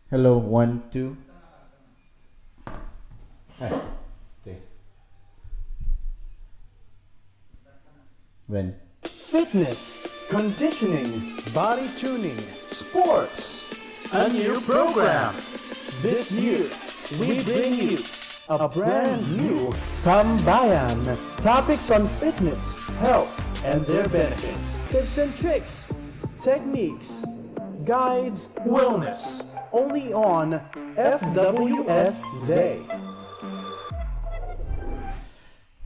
Hello, one, two. Ay, okay. When? Fitness, conditioning, body tuning, sports. A new program. This year, we bring you a brand new Tambayan. Topics on fitness, health, and their benefits. Tips and tricks, techniques, guides, wellness. Only on FWSZ.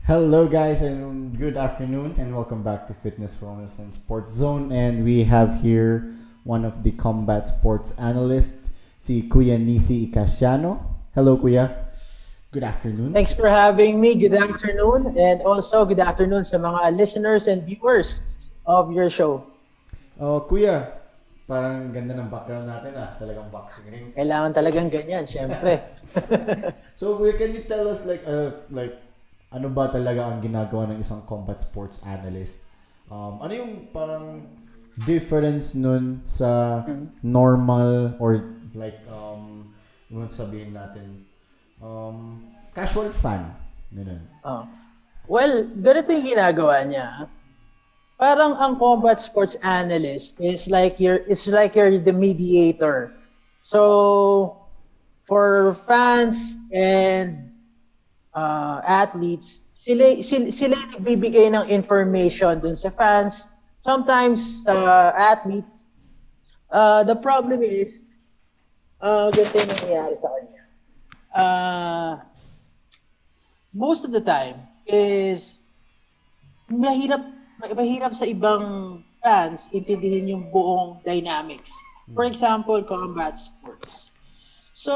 Hello, guys, and good afternoon, and welcome back to Fitness, Wellness, and Sports Zone. And we have here one of the combat sports analysts, si Kuya Nisi Icasiano. Hello, Kuya. Good afternoon. Thanks for having me. Good afternoon. And also good afternoon sa mga listeners and viewers of your show. Kuya, parang ganda ng background natin talagang boxing ring. Kailangan talagang ganyan, syempre. So, Kuya, can you tell us ano ba talaga ang ginagawa ng isang combat sports analyst? Ano yung parang difference nun sa normal or yung sabihin natin casual fan? Ganun. Well, ganito yung ginagawa niya. Parang ang combat sports analyst is like you're the mediator. So for fans and athletes, sila nagbibigay ng information dun sa fans. Sometimes athletes, the problem is ganito yung nangyayari sa kanya. Most of the time is mahirap sa ibang fans intindihin yung buong dynamics. For example, combat sports. So,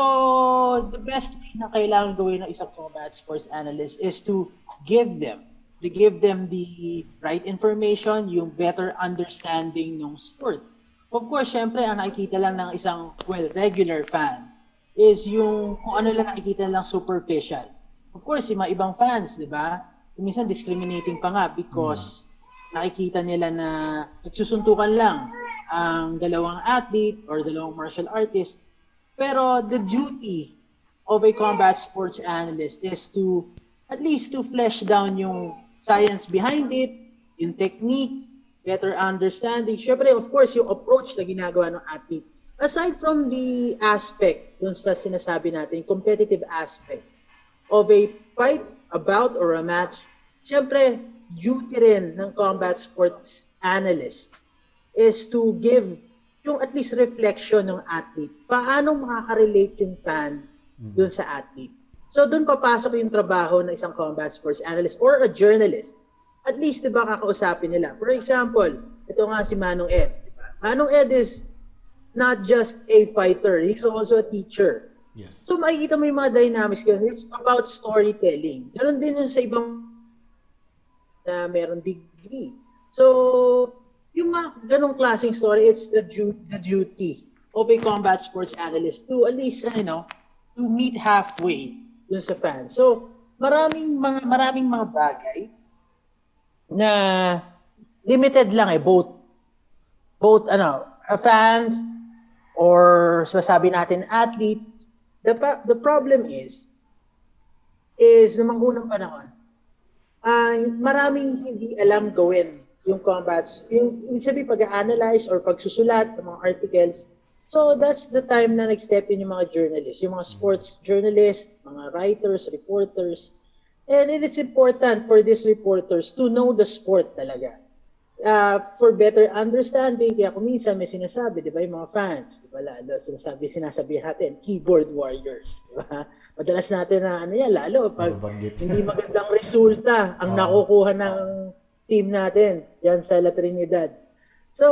the best way na kailangan gawin ng isang combat sports analyst is to give them the right information, yung better understanding ng sport. Of course, syempre, ang nakikita lang ng isang, regular fan is yung kung ano lang nakikita lang superficial. Of course, yung mga ibang fans, di ba? Minsan discriminating pa nga because nakikita nila na nagsusuntukan lang ang dalawang athlete or dalawang martial artist. Pero the duty of a combat sports analyst is to at least to flesh down yung science behind it, yung technique, better understanding. Syempre, of course, yung approach na ginagawa ng athlete. Aside from the aspect, dun sa sinasabi natin, competitive aspect of a fight, a bout, or a match, syempre, duty rin ng combat sports analyst is to give yung at least reflection ng athlete. Paano makaka-relate yung fan dun sa athlete? So dun papasok yung trabaho ng isang combat sports analyst or a journalist. At least, di ba, kakausapin nila. For example, ito nga si Manong Ed. Diba? Manong Ed is not just a fighter. He's also a teacher. Yes. So makikita mo yung mga dynamics yun. It's about storytelling. Ganon din yun sa ibang na meron degree. So, yung mga ganong klaseng story, it's the duty of a combat sports analyst to at least, to meet halfway dun sa fans. So, maraming mga bagay na limited lang both fans or sabi natin athlete. The problem is nung unang panahon, maraming hindi alam gawin yung combats, yung sabi pag-analyze or pagsusulat ng mga articles. So that's the time na nag-step in yung mga journalists, yung mga sports journalists, mga writers, reporters. And it's important for these reporters to know the sport talaga. For better understanding, kaya kung minsan may sinasabi, di ba, yung mga fans, di ba, lalo sinasabi natin, keyboard warriors, di ba? Madalas natin na, lalo, pag hindi magandang resulta ang nakukuha ng team natin, yan sa La Trinidad. So,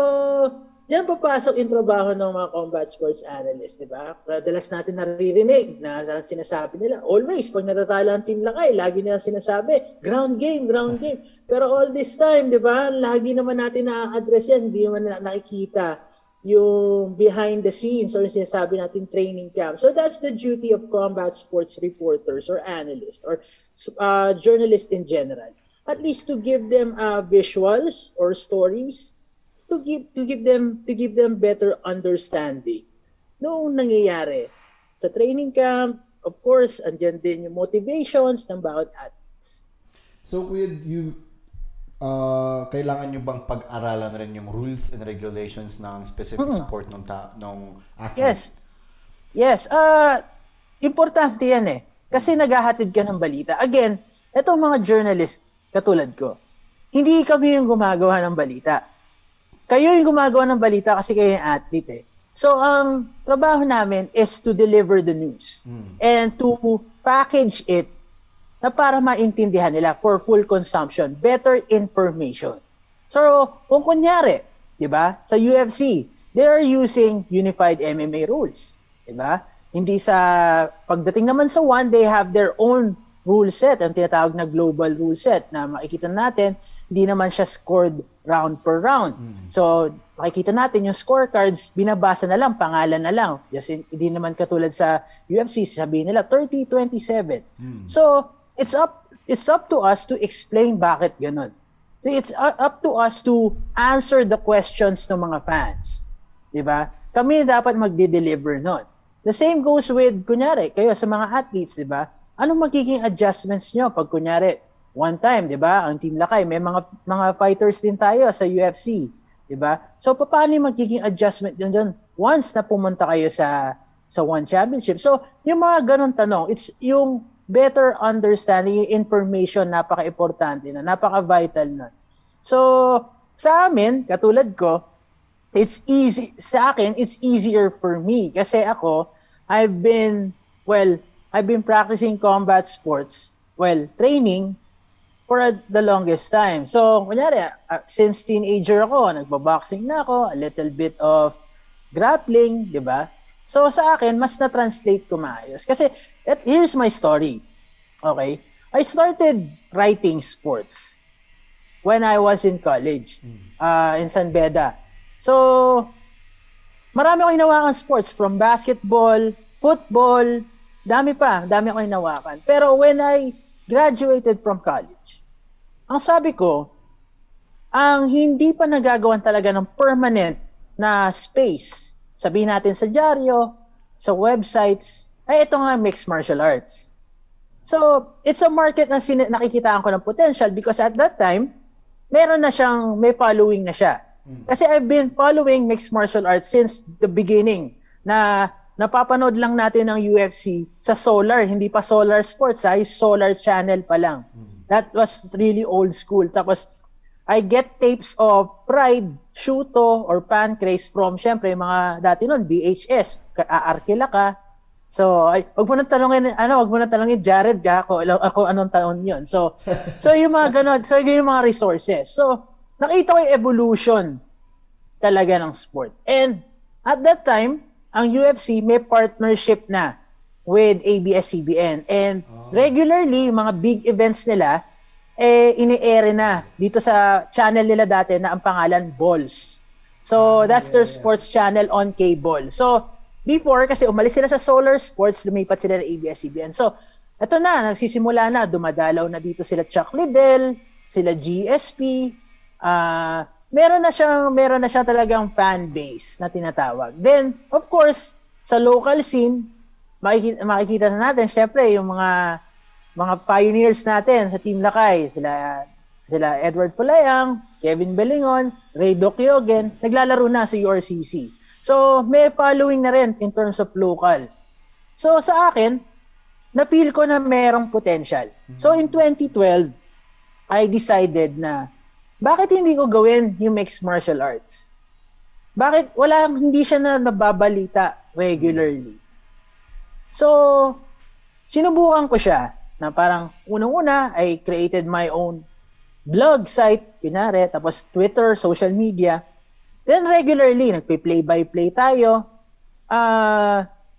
yan papasok yung trabaho ng mga combat sports analysts, di ba? Madalas natin naririnig na sinasabi nila, always, pag natatalo ang team Lakay, lagi nila sinasabi, ground game, ground game. Pero all this time, di ba, lagi naman natin na-address yan, hindi naman nakikita yung behind the scenes or sinasabi natin training camp. So that's the duty of combat sports reporters or analysts or journalists in general. At least to give them visuals or stories to give them better understanding noong nangyayari sa training camp. Of course, andyan din yung motivations ng bawat athletes. So, with you, kailangan nyo bang pag-aralan rin yung rules and regulations ng specific sport ng athlete? Yes. Importante yan eh. Kasi naghahatid ka ng balita. Again, etong mga journalist katulad ko, hindi kami yung gumagawa ng balita. Kayo yung gumagawa ng balita kasi kayo yung athlete eh. So, ang trabaho namin is to deliver the news and to package it na para maintindihan nila for full consumption, better information. So, kung kunyari, di ba, sa UFC, they are using unified MMA rules. Di ba? Hindi sa, pagdating naman sa one, they have their own rule set, ang tinatawag na global rule set na makikita natin, hindi naman siya scored round per round. So, makikita natin yung scorecards, binabasa na lang, pangalan na lang. Kasi hindi naman katulad sa UFC, sabihin nila 30-27. So, it's up to us to explain bakit ganun. So, it's up to us to answer the questions ng mga fans. Diba? Kami dapat magde-deliver nun. The same goes with, kunyari, kayo sa mga athletes, diba? Anong magiging adjustments nyo pag kunyari, one time, 'di ba? Ang Team Lakay, may mga fighters din tayo sa UFC, 'di ba? So paano yung magiging adjustment doon once na pumunta kayo sa one championship? So yung mga ganun tanong, it's yung better understanding, yung information, napaka-importante na, napaka-vital na. So sa amin, katulad ko, it's easy sa akin, it's easier for me kasi ako I've been practicing combat sports, training for the longest time. So, kunyari, since teenager ako, nagbaboxing na ako, a little bit of grappling, di ba? So, sa akin, mas na-translate ko maayos. Kasi, here's my story. Okay? I started writing sports when I was in college, in San Beda. So, marami akong hinawakan sports, from basketball, football, dami akong hinawakan. Pero when I graduated from college, ang sabi ko, ang hindi pa nagagawan talaga ng permanent na space, sabihin natin sa dyaryo, sa websites, ay ito nga mixed martial arts. So, it's a market na nakikitaan ko ng potential because at that time, may following na siya. Kasi I've been following mixed martial arts since the beginning, na napapanood lang natin ng UFC sa Solar, hindi pa Solar Sports, Solar Channel pa lang. That was really old school. Tapos, I get tapes of Pride, Shuto, or Pancrase from, syempre, mga dati nun, VHS, Arkila ka. So, wag mo nang talungin, Jared ka, ako anong taon yun. So yung mga ganon, so yung mga resources. So, nakita ko yung evolution talaga ng sport. And, at that time, ang UFC may partnership na with ABS-CBN. And regularly, yung mga big events nila, ini-air na dito sa channel nila dati na ang pangalan Balls. So, that's their sports channel on cable. So, before, kasi umalis sila sa Solar Sports, lumipat sila ng ABS-CBN. So, eto na, nagsisimula na, dumadalaw na dito sila Chuck Liddell, sila GSP, meron na siya talagang fan base na tinatawag. Then, of course, sa local scene, makikita na natin, syempre, yung mga pioneers natin sa Team Lakay, sila Edward Fulayang, Kevin Belingon, Ray Dokyogen, naglalaro na sa URCC. So, may following na rin in terms of local. So, sa akin, na-feel ko na merong potential. So, in 2012, I decided na bakit hindi ko gawin yung mixed martial arts? Bakit hindi siya na nababalita regularly? So, sinubukan ko siya na parang unang-una, I created my own blog site, pinare, tapos Twitter, social media. Then regularly, nagpe-play-by-play tayo.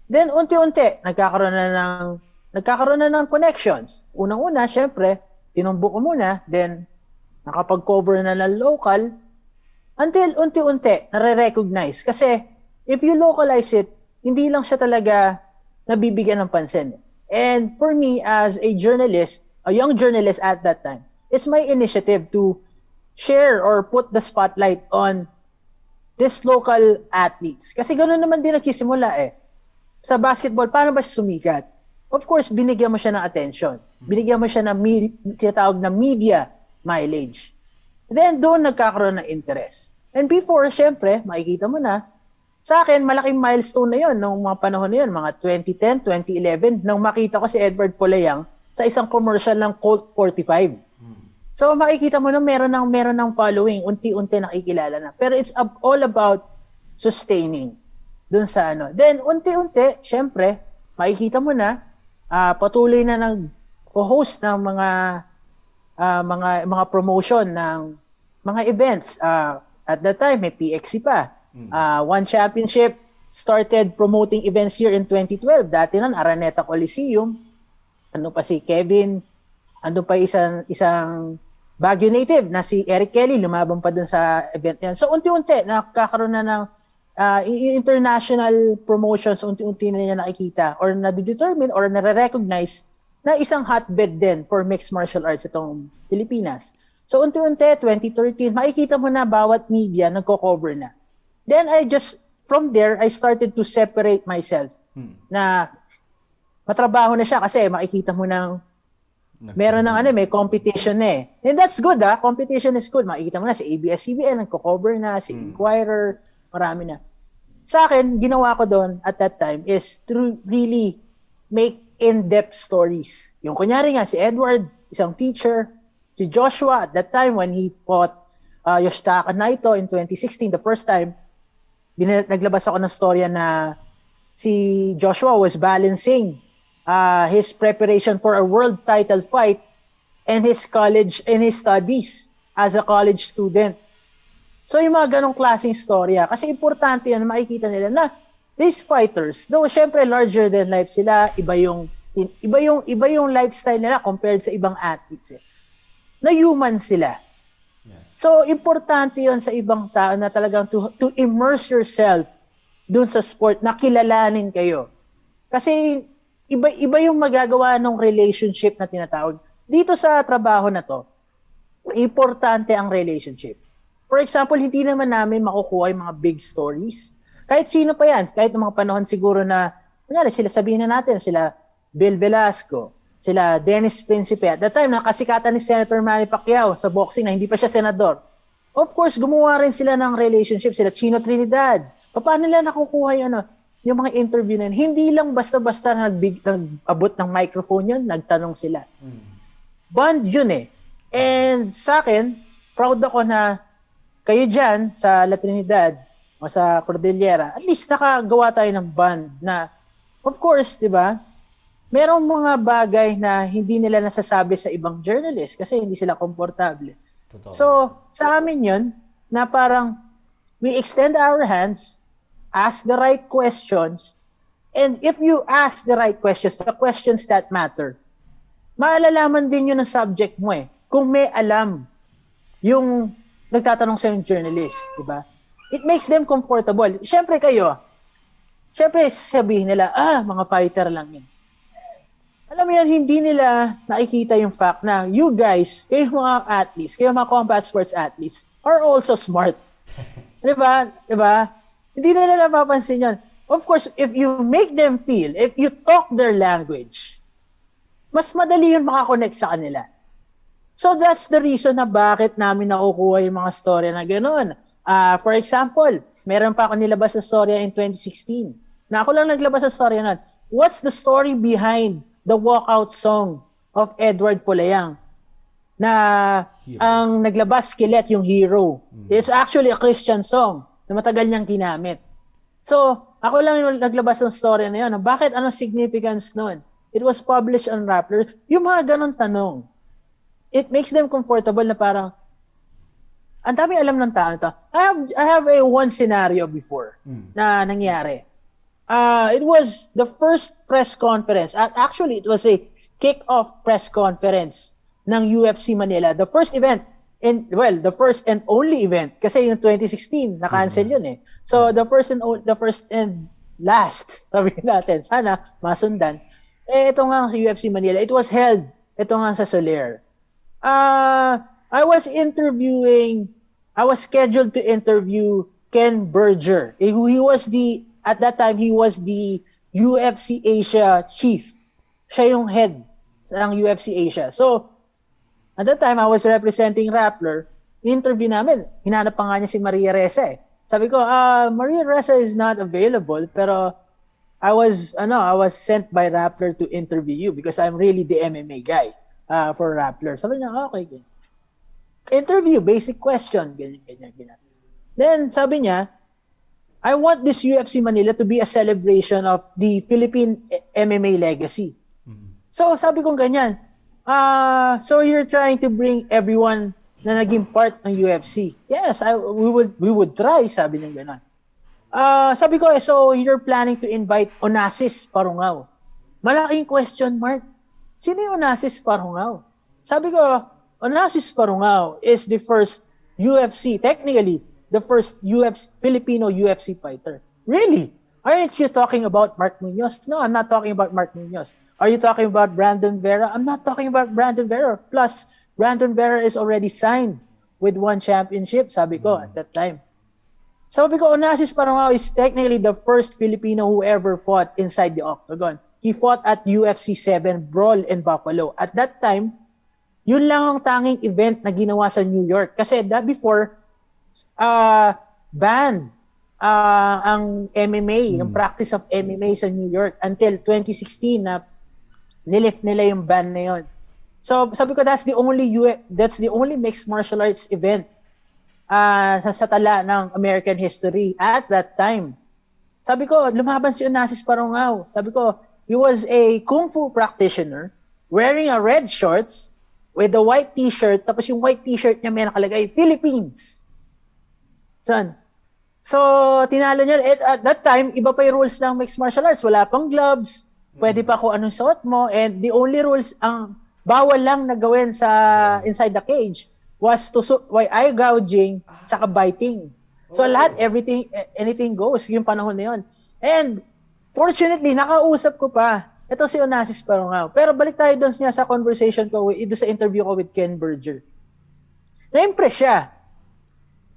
Then unti-unti, nagkakaroon na ng connections. Unang-una, syempre, tinumbok ko muna, then nakapag-cover na ng local, until unti-unti, nare-recognize. Kasi, if you localize it, hindi lang siya talaga nabibigyan ng pansin. And for me, as a journalist, a young journalist at that time, it's my initiative to share or put the spotlight on these local athletes. Kasi gano'n naman din nagsisimula eh. Sa basketball, paano ba siya sumikat? Of course, binigyan mo siya ng attention. Binigyan mo siya ng tinatawag na media mileage. Then, doon nagkakaroon ng interest. And before, syempre, makikita mo na, sa akin, malaking milestone na yon nung mga panahon na yun, mga 2010, 2011, nang makita ko si Edward Folayang sa isang commercial ng Colt 45. So makikita mo na meron ng following, unti-unti nakikilala na. Pero it's all about sustaining dun sa ano. Then unti-unti, syempre, makikita mo na patuloy na nag-host ng mga promotion ng mga events. At that time, may PXC pa. One Championship started promoting events here in 2012. Dati nun, Araneta Coliseum. Ano pa si Kevin? Ano pa isang Baguio native na si Eric Kelly, lumabang pa dun sa event niyan. So unti-unti nakakaroon na ng international promotions, unti-unti na niya nakikita or na-determine or na-recognize na isang hotbed din for mixed martial arts itong Pilipinas. So unti-unti, 2013, makikita mo na bawat media nagko-cover na. Then from there, I started to separate myself na matrabaho na siya kasi makikita mo ng meron ng may competition na eh. And that's good competition is good. Makikita mo na si ABS-CBN, nagko-cover na, si Inquirer, marami na. Sa akin, ginawa ko doon at that time is to really make in-depth stories. Yung kunyari nga, si Edward, isang teacher, si Joshua at that time when he fought Yoshitaka Naito in 2016, the first time, naglabas ako ng storya na si Joshua was balancing his preparation for a world title fight and his studies as a college student. So yung mga ganong klaseng storya, kasi importante yan, makikita nila na these fighters, though syempre larger than life sila, iba yung lifestyle nila compared sa ibang athletes na human sila. So importante yon sa ibang tao na talagang to immerse yourself dun sa sport na kilalanin kayo. Kasi iba yung magagawa ng relationship na tinatawag. Dito sa trabaho na to, importante ang relationship. For example, hindi naman namin makukuha yung mga big stories. Kahit sino pa yan, kahit ng mga panahon siguro na, kunyari, sabihin na natin, sila Bill Velasco, sila Dennis Principe. At that time, nakasikatan ni Senator Manny Pacquiao sa boxing na hindi pa siya senador. Of course, gumawa rin sila ng relationship, sila Chino Trinidad. Paano nila nakukuha yung mga interview na yun? Hindi lang basta-basta nag-abot ng microphone yun, nagtanong sila. Bond yun eh. And sa akin, proud ako na kayo dyan sa La Trinidad o sa Cordillera, at least nakagawa tayo ng bond na, of course, di ba, merong mga bagay na hindi nila nasasabi sa ibang journalist kasi hindi sila komportable. Totoo. So, sa amin yun, na parang we extend our hands, ask the right questions, and if you ask the right questions, the questions that matter, maalalaman din yun ang subject mo eh. Kung may alam yung nagtatanong sa yung journalist, di ba? It makes them comfortable. Siyempre sabihin nila, mga fighter lang yun. Alam mo yan, hindi nila nakikita yung fact na you guys, kayo mga athletes, kayo mga combat sports athletes, are also smart. Di ba? Di ba? Hindi nila napapansin yan. Of course, if you make them feel, if you talk their language, mas madali yun makakonect sa kanila. So that's the reason na bakit namin nakukuha yung mga storya na gano'n. For example, meron pa ako nilabas na storya in 2016. Na ako lang naglabas sa storya nun. What's the story behind the walkout song of Edward Folayang? Na ang naglabas skillet yung Hero. It's actually a Christian song na matagal niyang ginamit. So, ako lang yung naglabas ng story na yun. Bakit? Anong significance nun? It was published on Rappler. Yung mga ganon tanong, it makes them comfortable na parang, ang dami alam ng tao ito. I have one scenario before na nangyari. It was the first press conference. Actually, it was a kick-off press conference ng UFC Manila. The first event, the first and only event kasi yung 2016 na-cancel yun eh. So the first and last, sabihin natin, sana masundan. Ito nga sa UFC Manila, it was held ito nga sa Soler. I was scheduled to interview Ken Berger. He was at that time, he was the UFC Asia chief. Siya yung head ng UFC Asia. So, at that time, I was representing Rappler. Interview namin, hinanap pa nga niya si Maria Ressa eh. Sabi ko, Maria Ressa is not available, pero I was sent by Rappler to interview you because I'm really the MMA guy for Rappler. Sabi niya, okay. Interview, basic question, ganyan. Then, sabi niya, I want this UFC Manila to be a celebration of the Philippine MMA legacy. So, sabi ko ganyan, so you're trying to bring everyone na naging part ng UFC. Yes, we would try, sabi niya gano'n. Sabi ko, so you're planning to invite Onassis Parungaw. Malaking question mark. Sino yung Onassis Parungaw? Sabi ko, Onassis Parungaw is the first UFC, technically, the first Filipino UFC fighter. Really? Aren't you talking about Mark Munoz? No, I'm not talking about Mark Munoz. Are you talking about Brandon Vera? I'm not talking about Brandon Vera. Plus, Brandon Vera is already signed with one championship, sabi ko at that time. Sabi ko, Onassis Parungaw is technically the first Filipino who ever fought inside the octagon. He fought at UFC 7 Brawl in Buffalo. At that time, yun lang ang tanging event na ginawa sa New York. Kasi that before, banned ang MMA, yung practice of MMA sa New York until 2016 na nilift nila yung ban na yun. So, sabi ko, that's the only mixed martial arts event sa tala ng American history at that time. Sabi ko, lumaban si Onassis Parungaw. Sabi ko, he was a kung fu practitioner wearing a red shorts with a white t-shirt, tapos yung white t-shirt niya may nakalagay, Philippines. So, tinalo niya. At that time, iba pa yung rules ng mixed martial arts. Wala pang gloves. Pwede pa kung anong suot mo. And the only rules, ang bawal lang na gawin sa inside the cage was eye gouging tsaka biting. So lahat, anything goes yung panahon na yun. And fortunately, nakausap ko pa. Ito si Onassis Parungaw. Pero balik tayo doon niya sa conversation ko, doon sa interview ko with Ken Berger. Na-impress siya.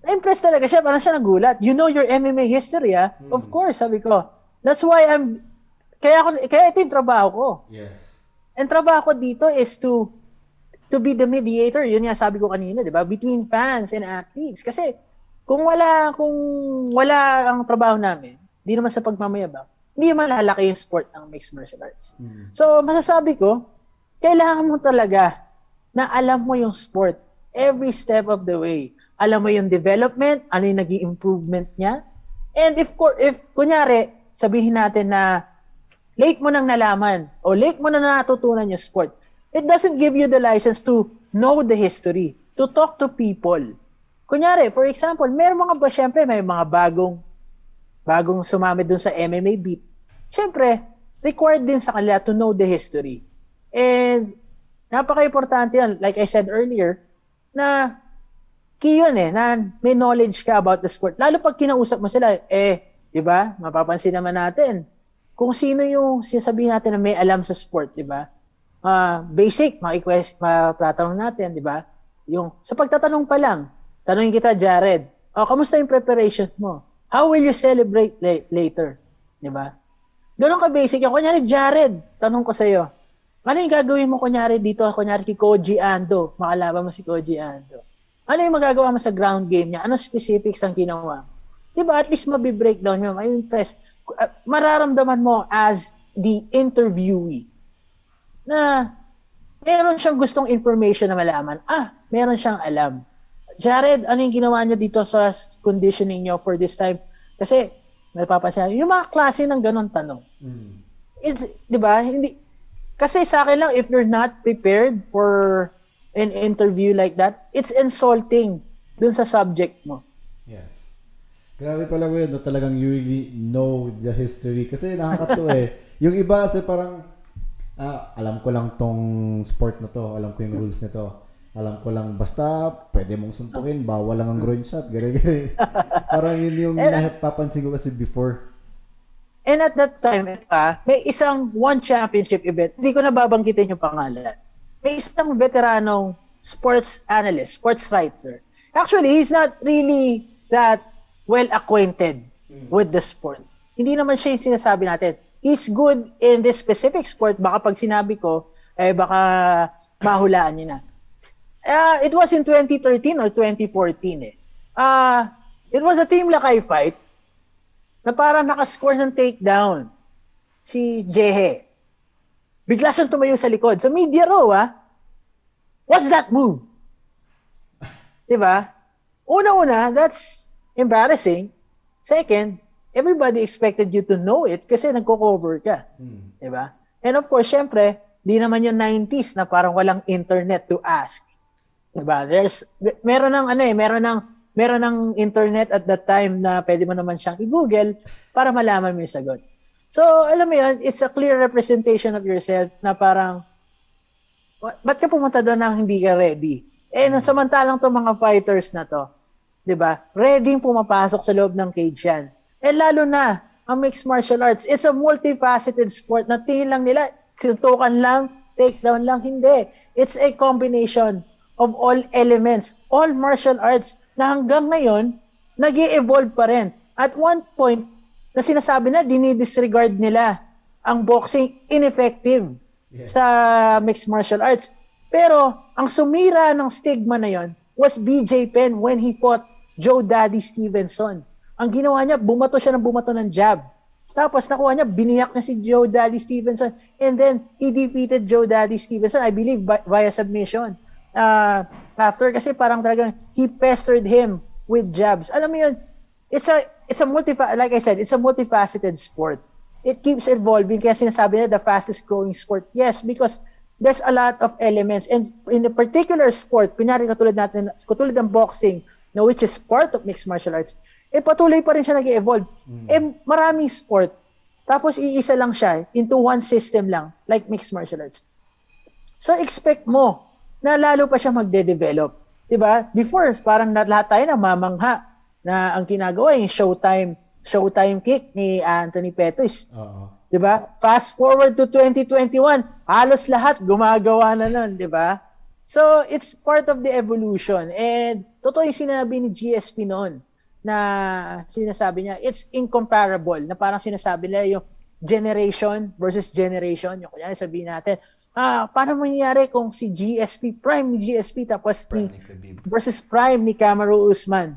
Na-impress talaga siya. Parang siya nagulat. You know your MMA history, ah? Of course, sabi ko. That's why kaya ito yung trabaho ko. Yes. And trabaho ko dito is to be the mediator. Yun nga sabi ko kanina, di ba? Between fans and athletes. Kasi kung wala ang trabaho namin, di naman sa pagmamayabang, hindi malalaki yung sport ng mixed martial arts. So, masasabi ko, kailangan mo talaga na alam mo yung sport every step of the way. Alam mo yung development, ano yung naging improvement niya. And if kunyari, sabihin natin na late mo nang nalaman o late mo na natutunan yung sport, it doesn't give you the license to know the history, to talk to people. Kunyari, for example, syempre, may mga bagong sumamit dun sa MMA beat. Syempre, required din sa kanila to know the history. And napaka-importante yan, like I said earlier, na key yun na may knowledge ka about the sport. Lalo pag kinausap mo sila, di ba, mapapansin naman natin, kung sino yung sinasabihin natin na may alam sa sport, di ba? Basic, matatanong natin, di ba? Yung, sa pagtatanong pa lang, tanongin kita, Jared, kamusta yung preparation mo? How will you celebrate later? Di ba? Ganun ka basic. Kunyari, Jared, tanong ko sa'yo, ano yung gagawin mo kunyari dito, kunyari kay Koji Ando, makalaban mo si Koji Ando? Ano yung magagawa mo sa ground game niya? Ano specifics ang ginawa? Di ba? At least mabi-breakdown mo, may impress. Mararamdaman mo as the interviewee na meron siyang gustong information na malaman. Meron siyang alam. Jared, ano yung ginawa niya dito sa conditioning niyo for this time? Kasi, napapansin yung mga klase ng ganon tanong. It's, di ba? Hindi, kasi sa akin lang, if you're not prepared for an interview like that, it's insulting dun sa subject mo. Yes. Grabe pala ko yun, talagang you really know the history. Kasi nakakatuwa Yung iba kasi parang, alam ko lang tong sport na to, alam ko yung rules nito. Alam ko lang, basta pwede mong suntukin, bawal lang ang groin shot, gare-gare. Parang yun yung napapansin ko kasi before. And at that time, may isang one championship event, hindi ko nababanggitin yung pangalan. May isang veteranong sports analyst, sports writer. Actually, he's not really that well acquainted with the sport. Hindi naman siya yung sinasabi natin. He's good in this specific sport. Baka pag sinabi ko, baka mahulaan niyo na. It was in 2013 or 2014 eh. It was a Team Lakay fight na parang nakascore ng takedown si Jehe. Bigla siyang tumayo sa likod. Sa media row, what's that move? Diba? Una-una, that's embarrassing. Second, everybody expected you to know it kasi nagko-cover ka. Diba? And of course, syempre, di naman yung 90s na parang walang internet to ask. Diba? Meron ng internet at that time na pwede mo naman siyang i-google para malaman mo yung sagot. So, alam mo yun, it's a clear representation of yourself na parang, ba't ka pumunta doon nang hindi ka ready? Samantalang to mga fighters na to, di ba? Ready pumapasok sa loob ng cage yan. Lalo na, ang mixed martial arts, it's a multifaceted sport na tingin lang nila, sintukan lang, takedown lang, hindi. It's a combination of all elements, all martial arts na hanggang ngayon, nag-i-evolve pa rin. At one point, na sinasabi na dinidisregard nila ang boxing ineffective sa mixed martial arts. Pero ang sumira ng stigma na yon was BJ Penn when he fought Joe Daddy Stevenson. Ang ginawa niya, bumato siya ng jab. Tapos nakuha niya, biniyak na si Joe Daddy Stevenson and then he defeated Joe Daddy Stevenson, I believe, via submission. After kasi parang talagang he pestered him with jabs. Alam mo yun, it's a like I said, it's a multifaceted sport. It keeps evolving. Kaya sinasabi nila the fastest growing sport. Yes, because there's a lot of elements. And in a particular sport, kunyari katulad ng boxing, na which is part of mixed martial arts, patuloy pa rin siya nag-evolve. Maraming sport. Tapos iisa lang siya into one system lang, like mixed martial arts. So expect mo na lalo pa siya magde-develop. Diba? Before, parang lahat tayo na mamangha na ang ginagawa yung showtime kick ni Anthony Pettis. Diba? Fast forward to 2021, halos lahat gumagawa na nun, diba? So, it's part of the evolution. And totoo yung sinabi ni GSP noon na sinasabi niya, it's incomparable. Na parang sinasabi nila yung generation versus generation. Yung kunyari sabihin natin, paano mangyayari kung si prime ni GSP tapos versus prime ni Kamaru Usman?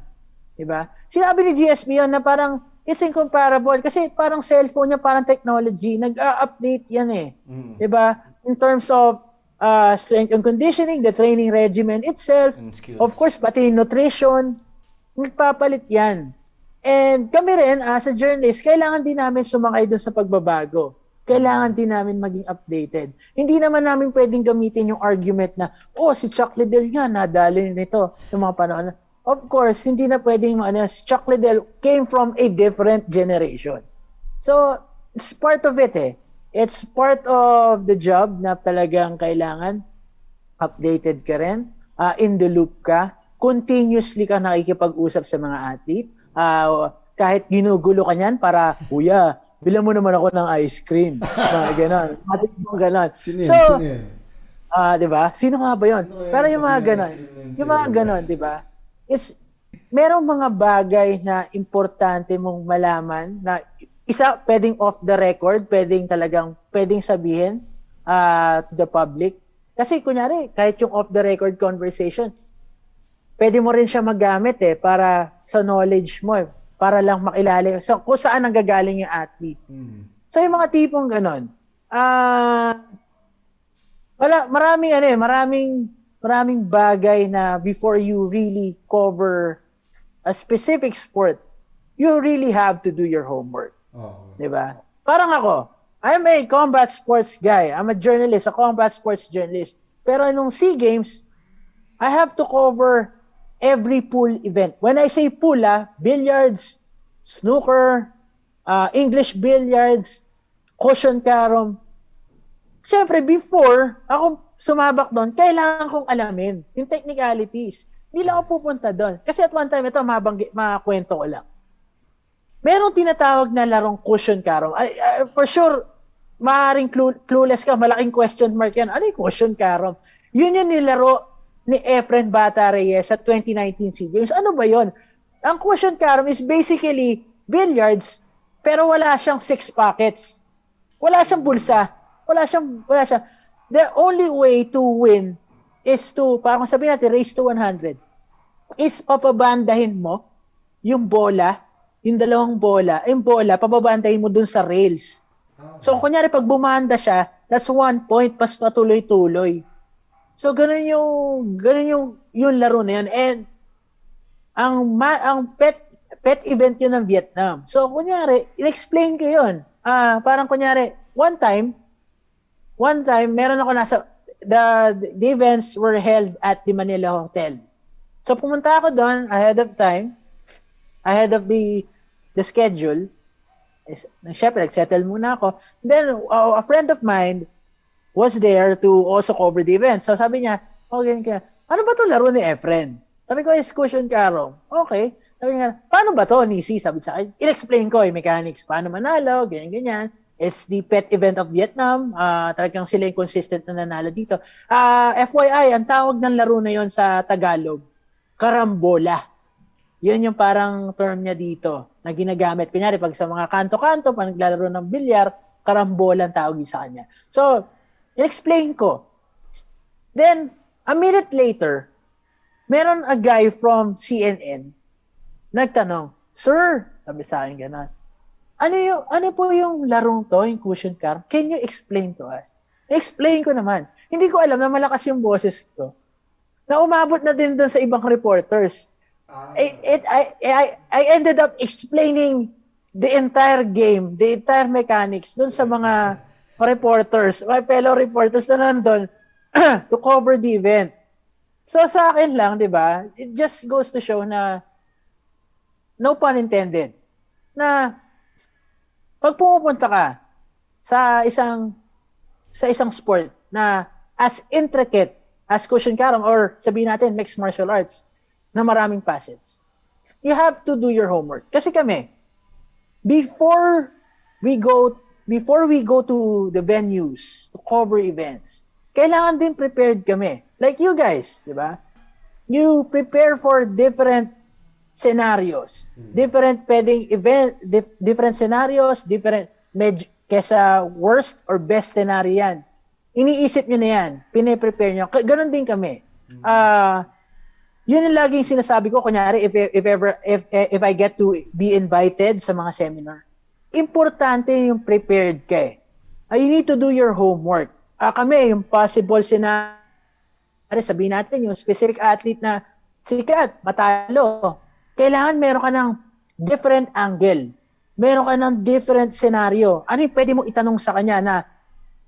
Diba? Sinabi ni GSP yun na parang it's incomparable kasi parang cellphone niya, parang technology, nag-update yan eh. Diba? In terms of strength and conditioning, the training regimen itself, of course, pati nutrition, nagpapalit yan. And kami rin, as a journalist, kailangan din namin sumakay dun sa pagbabago. Kailangan din namin maging updated. Hindi naman namin pwedeng gamitin yung argument na, si Chuck Liddell nga, nadali nito yung mga panahon. Of course, hindi na pwedeng Chuck Liddell came from a different generation. So, it's part of it eh. It's part of the job na talagang kailangan updated ka rin, in the loop ka, continuously ka nakikipag-usap sa mga athlete, kahit ginugulo ka niyan para, kuya, bilang mo naman ako ng ice cream. Mga ganon. Ganon. Sino yun? Diba? Sino nga ba yun? Pero yung mga ganon. Yung mga ganon, diba? Merong mga bagay na importante mong malaman na isa, pwedeng off the record, pwedeng sabihin to the public. Kasi kunyari, kahit yung off the record conversation, pwede mo rin siya magamit para sa knowledge mo, para lang makilala kung saan nanggagaling yung athlete. So yung mga tipong ganon, maraming bagay na before you really cover a specific sport, you really have to do your homework. Diba? Parang ako, I'm a combat sports guy. I'm a journalist, a combat sports journalist. Pero nung SEA Games, I have to cover every pool event. When I say pool, billiards, snooker, English billiards, cushion carom. Siyempre, before ako sumabak doon, kailangan kong alamin yung technicalities. Hindi lang ako pupunta doon. Kasi at one time, ito, makwento ko lang. Merong tinatawag na larong cushion carom. For sure, maaaring clueless ka, malaking question mark yan. Ano yung cushion carom? Yun yung nilaro ni Efren Bata Reyes sa 2019 SEA Games. Ano ba yon? Ang cushion carom is basically billiards, pero wala siyang 6 pockets. Wala siyang bulsa. Wala siya. The only way to win is to, parang sabihin natin, race to 100, is papabandahin mo yung bola, yung dalawang bola, yung bola, pababandahin mo dun sa rails. So, kunyari, pag bumanda siya, that's 1 point, pas patuloy-tuloy. So, ganun yung laro na yun. And, ang pet event yun ng Vietnam. So, kunyari, in-explain ko yun. Parang kunyari, one time, meron ako the events were held at the Manila Hotel. So, pumunta ako doon ahead of the schedule. Siyempre, nag-settle muna ako. Then, a friend of mine was there to also cover the event. So, sabi niya, ano ba itong laro ni Efren? Sabi ko, is cushion carom. Okay. Sabi niya, paano ba to, Nisi? Sabi sa akin, in-explain ko yung mechanics. Paano manalo, ganyan. It's the pet event of Vietnam. Talagang sila yung consistent na nanalo dito. FYI, ang tawag ng laro na yon sa Tagalog, karambola. Yun yung parang term niya dito na ginagamit. Kunyari, pag sa mga kanto-kanto, pag naglalaro ng bilyar, karambola ang tawag sa kanya. So, in-explain ko. Then, a minute later, meron a guy from CNN nagtanong, Sir, sabi sa akin gano'n, ano po yung larong to, yung cushion carom? Can you explain to us? Explain ko naman. Hindi ko alam na malakas yung boses ko. Na umabot na din doon sa ibang reporters. I ended up explaining the entire game, the entire mechanics doon sa mga reporters, my fellow reporters na nandun to cover the event. So sa akin lang, di ba, it just goes to show na, no pun intended, na pag pumupunta ka sa isang sport na as intricate as cushion carom or sabihin natin mixed martial arts na maraming facets, you have to do your homework. Kasi kami, before we go to the venues to cover events, kailangan din prepared kami. Like you guys, di ba? You prepare for different scenarios. Different pwedeng event, different scenarios, kesa worst or best scenario yan. Iniisip nyo na yan. Pine-prepare nyo. Ganon din kami. Yun yung laging sinasabi ko, kunyari, if I get to be invited sa mga seminar, importante yung prepared ka. You need to do your homework. Kami, yung possible scenario, sabihin natin, yung specific athlete na sikat, matalo, kailangan meron ka ng different angle. Meron ka ng different scenario. Ano yung pwede mo itanong sa kanya na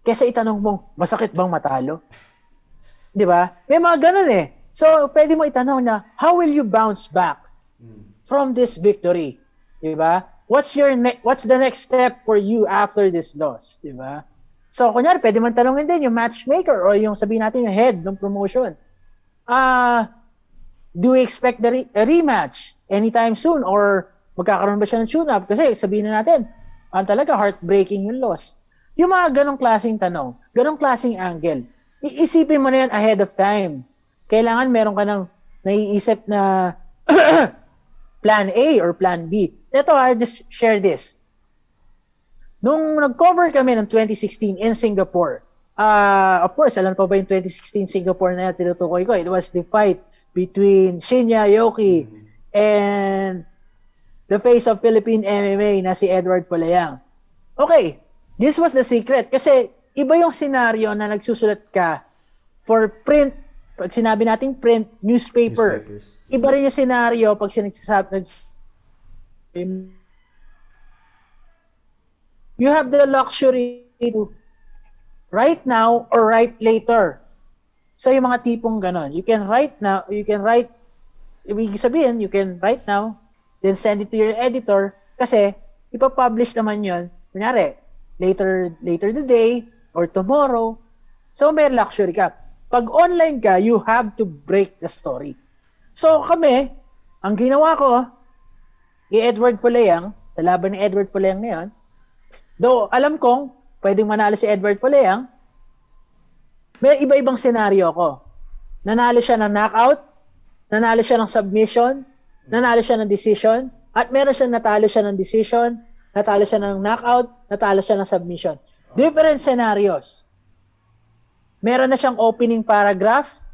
kesa itanong mo, masakit bang matalo? Di ba? May mga ganun eh. So, pwede mo itanong na, how will you bounce back from this victory? Di ba? What's the next step for you after this loss? Di ba? So, kunyari, pwede man tanongin din yung matchmaker o yung sabihin natin yung head ng promotion. Do we expect a rematch anytime soon? Or magkakaroon ba siya ng tune-up? Kasi sabihin na natin, talaga heartbreaking yung loss. Yung mga ganong klaseng tanong, ganong klaseng angle, iisipin mo na yan ahead of time. Kailangan meron ka ng naiisip na plan A or plan B. Ito, I'll just share this. Nung nag-cover kami ng 2016 in Singapore, of course, alam pa ba yung 2016 Singapore na tinutukoy ko? It was the fight between Shinya Aoki and the face of Philippine MMA na si Edward Folayang. Okay, this was the secret. Kasi iba yung scenario na nagsusulat ka for print, pag sinabi nating print, newspapers. Iba rin yung scenario pag sinagsasabi, you have the luxury to write now or write later. So yung mga tipong ganon, you can write now, ibig sabihin, you can write now, then send it to your editor, kasi ipapublish naman yun, kunyari, later the day, or tomorrow. So may luxury ka. Pag online ka, you have to break the story. So kami, ang ginawa ko, Edward Folayang, sa laban ni Edward Folayang na yun, though alam kong pwedeng manalo si Edward Folayang, may iba-ibang senaryo ko. Nanalo siya ng knockout, nanalo siya ng submission, nanalo siya ng decision, at meron siyang natalo siya ng decision, natalo siya ng knockout, natalo siya ng submission. Different scenarios. Meron na siyang opening paragraph,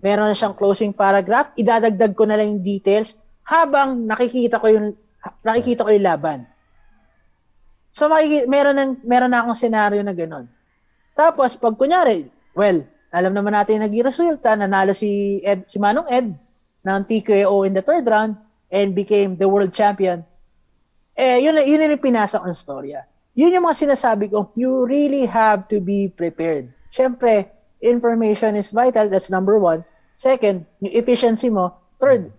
meron na siyang closing paragraph, idadagdag ko na lang yung details habang nakikita ko yung laban. So meron na akong scenario na gano'n. Tapos pag kunyari, alam naman natin naging resulta, nanalo si Manong Ed ng TKO in the third round and became the world champion. Yun yung pinasa kong storya. Yun yung mga sinasabi ko, you really have to be prepared. Siyempre, information is vital, that's number one. Second, yung efficiency mo. Third,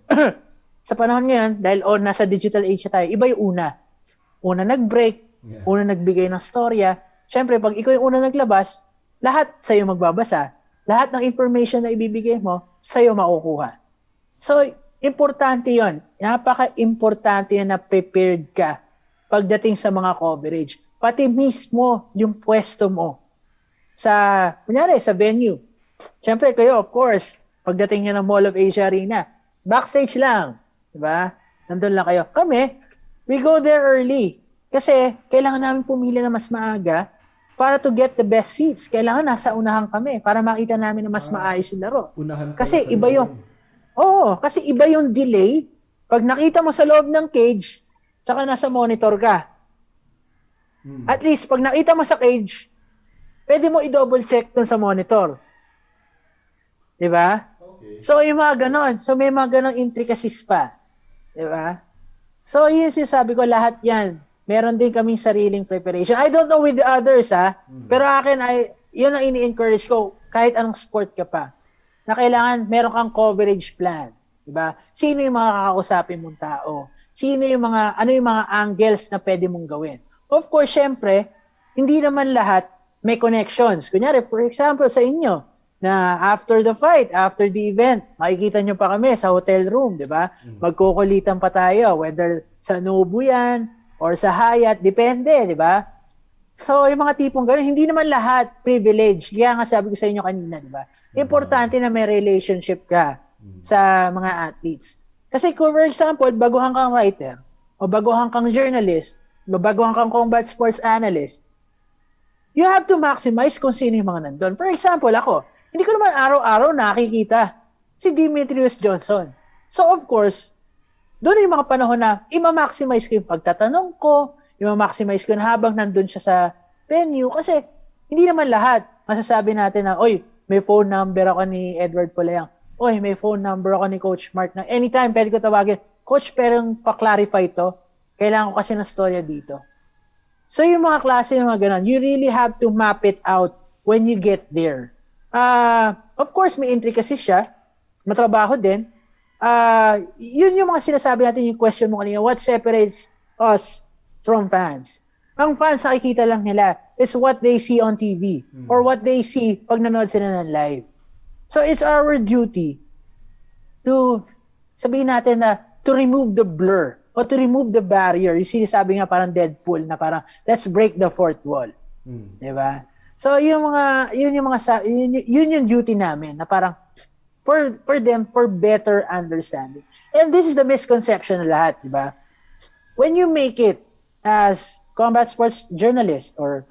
sa panahon ngayon, dahil nasa digital age tayo, iba yung una. Una nag-break, una nagbigay ng storya. Siyempre, pag ikaw yung una naglabas, lahat sa'yo magbabasa. Lahat ng information na ibibigay mo, sa'yo makukuha. So, importante yon. Napaka-importante yan na prepared ka pagdating sa mga coverage. Pati mismo yung pwesto mo kunyari, sa venue. Siyempre, kayo, of course, pagdating nyo ng Mall of Asia Arena, backstage lang. Diba? Nandun lang kayo. Kami, we go there early. Kasi, kailangan namin pumili na mas maaga para to get the best seats. Kailangan nasa unahan kami para makita namin na mas maayos yung laro. Kasi iba yung delay pag nakita mo sa loob ng cage tsaka nasa monitor ka. At least, pag nakita mo sa cage, pwede mo i-double check dun sa monitor. Diba? Okay. So, yung mga ganon. So, may mga ganon intricacies pa. Diba? So, yun sabi ko, lahat yan. Meron din kaming sariling preparation. I don't know with the others, pero akin, yun ang ini-encourage ko, kahit anong sport ka pa, na kailangan meron kang coverage plan. Diba? Sino yung mga kakausapin mong tao? Ano yung mga angles na pwede mong gawin? Of course, syempre, hindi naman lahat may connections. Kunyari, for example, sa inyo, na after the fight, after the event, makikita nyo pa kami sa hotel room, di ba? Magkukulitan pa tayo, whether sa Nobu yan, or sa Hyatt, depende, di ba? So, yung mga tipong gano'n, hindi naman lahat privilege. Kaya nga sabi ko sa inyo kanina, di ba? Importante na may relationship ka sa mga athletes. Kasi kung, for example, baguhan kang writer, o baguhan kang journalist, o baguhan kang combat sports analyst, you have to maximize kung sino yung mga nandun. For example, ako, hindi ko naman araw-araw nakikita si Demetrius Johnson. So, of course, doon yung mga panahon na ima-maximize ko yung pagtatanong ko, ima-maximize ko na habang nandun siya sa venue. Kasi, hindi naman lahat masasabi natin na, oy, may phone number ako ni Edward Fulayang. Oy, may phone number ako ni Coach Mark na anytime pwede ko tawagin, Coach, pero pa-clarify to. Kailangan ko kasi ng storya dito. So, yung mga klase, yung mga ganun, you really have to map it out when you get there. Of course, may intricacies siya. Matrabaho din. Yun yung mga sinasabi natin, yung question mo kanina, what separates us from fans? Ang fans, nakikita lang nila is what they see on TV or what they see pag nanood sila ng live. So, it's our duty to, sabihin natin na, to remove the blur o to remove the barrier. Yung sinasabi nga parang Deadpool na parang, let's break the fourth wall. Diba? So, yun yung duty namin na parang, for them, for better understanding. And this is the misconception ng lahat, diba? When you make it as combat sports journalist or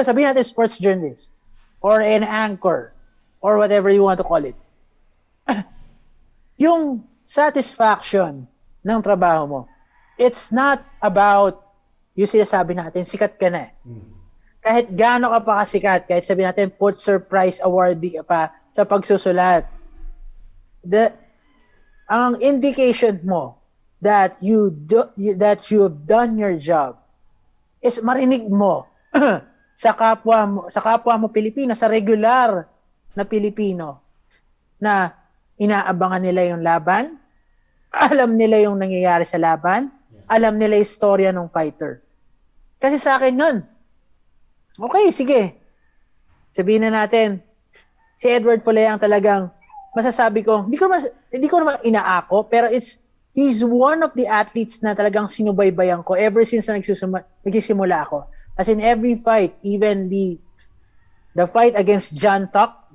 sabihin natin sports journalist or an anchor or whatever you want to call it, yung satisfaction ng trabaho mo, it's not about yung sinasabi natin, sikat ka na. Kahit gaano ka pa kasikat, kahit sabihin natin, Pulitzer Prize awardee ka pa sa pagsusulat, ang indication mo that you've done your job is marinig mo sa kapwa mo Pilipino, sa regular na Pilipino na inaabangan nila yung laban, alam nila yung nangyayari sa laban, alam nila yung istorya ng fighter. Kasi sa akin nun, okay, sige. Sabihin na natin, si Edward Fulayang talagang masasabi ko, hindi ko naman inaako, pero he's one of the athletes na talagang sinubaybayan ko ever since na nagsisimula ako. As in every fight, even the fight against John Tuck,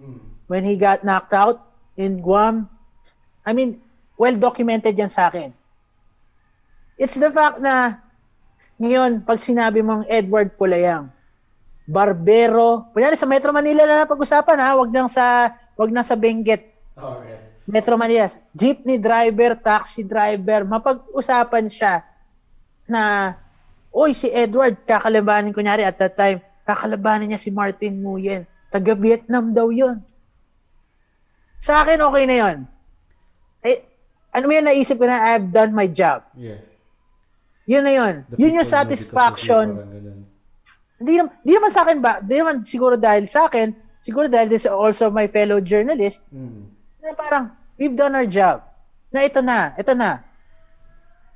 when he got knocked out in Guam, I mean, well documented yan sa akin. It's the fact na ngayon, pag sinabi mong Edward Fulayang, barbero, kunyari sa Metro Manila na pag-usapan ha, wag nang sa Benguet. Okay. Metro Manila, jeepney driver, taxi driver, mapag-usapan siya na, oy, si Edward, kakalabanin, kunyari at that time, kakalabanin niya si Martin Nguyen. Taga-Vietnam daw yun. Sa akin, okay na yun. Eh, ano mo yun, naisip ko na, I've done my job. Yeah. Yun na yun. The Yun yung people know because of you, satisfaction. parang ganun. Hindi naman sa akin ba, hindi naman siguro dahil sa akin, siguro dahil this is also my fellow journalist, na parang, we've done our job. Na ito na.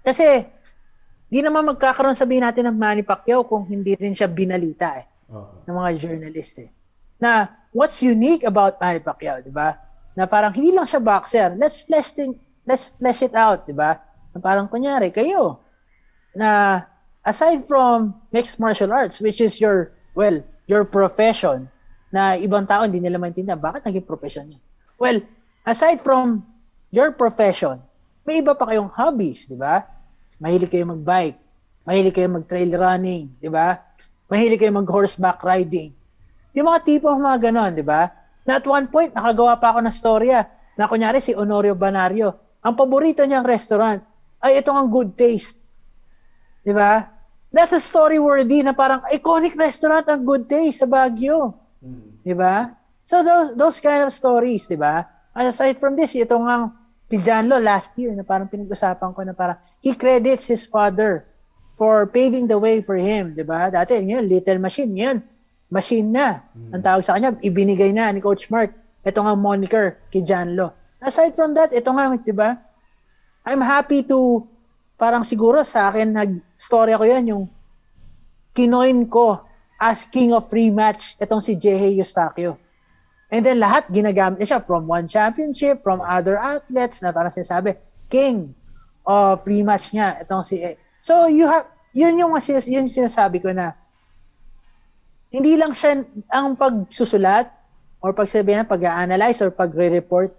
Kasi, di naman magkakaroon sabihin natin ng Manny Pacquiao kung hindi rin siya binalita Okay. ng mga journalist Na, what's unique about Manny Pacquiao, di ba? Na parang hindi lang siya boxer. Let's flesh it out, di ba? Na parang kunyari, kayo, na aside from mixed martial arts, which is your profession, na ibang tao hindi nila maintindihan, bakit naging profession niya? Well, aside from your profession, may iba pa kayong hobbies, di ba? Mahilig kayo mag-bike, mahilig kayo mag-trail running, di ba? Mahilig kayo mag-horseback riding. Yung mga tipong mga ganon, di ba? Na at one point, nakagawa pa ako ng storya na kunyari si Honorio Banario, ang paborito niyang restaurant ay itong ang Good Taste. Di ba? That's a story worthy na parang iconic restaurant ang Good Taste sa Baguio. Di ba? So those kind of stories, di ba? Aside from this, itong ang Pijanlo last year na parang pinag-usapan ko na parang he credits his father for paving the way for him, di ba? Dati yun, little machine, yun. Machine na. Ang tawag sa kanya, ibinigay na ni Coach Mark. Ito nga moniker kay Janlo. Aside from that, ito nga, di ba? I'm happy to parang siguro sa akin, nag-storya ko yan, yung kinoin ko as king of rematch, itong si Jehe Eustaquio. And then lahat, ginagamit niya siya from one championship, from other outlets, na parang sinasabi, king of rematch niya, itong si So, yun yung sinasabi ko na, hindi lang siya ang pagsusulat, or pagsabihan, pag-analyze, or pag-report,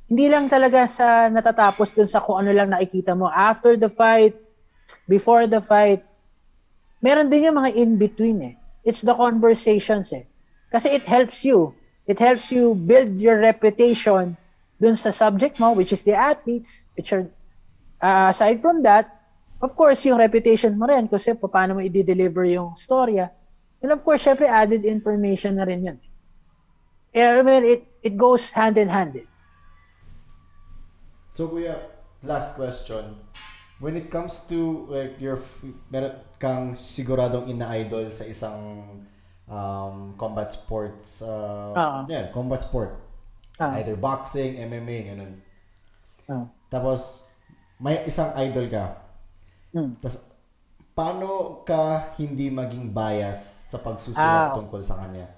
hindi lang talaga sa natatapos dun sa kung ano lang nakikita mo after the fight, before the fight. Meron din yung mga in-between It's the conversations Kasi it helps you. It helps you build your reputation dun sa subject mo, which is the athletes, which are, aside from that, of course, yung reputation mo rin kasi paano mo i-deliver yung storya. And of course, syempre, added information na rin yun. I mean, it goes hand in hand So kuya, last question. When it comes to like meron kang siguradong ina-idol sa isang combat sports, combat sport. Either boxing, MMA, ganun. Tapos, may isang idol ka. Tapos, paano ka hindi maging bias sa pagsusulat tungkol sa kanya?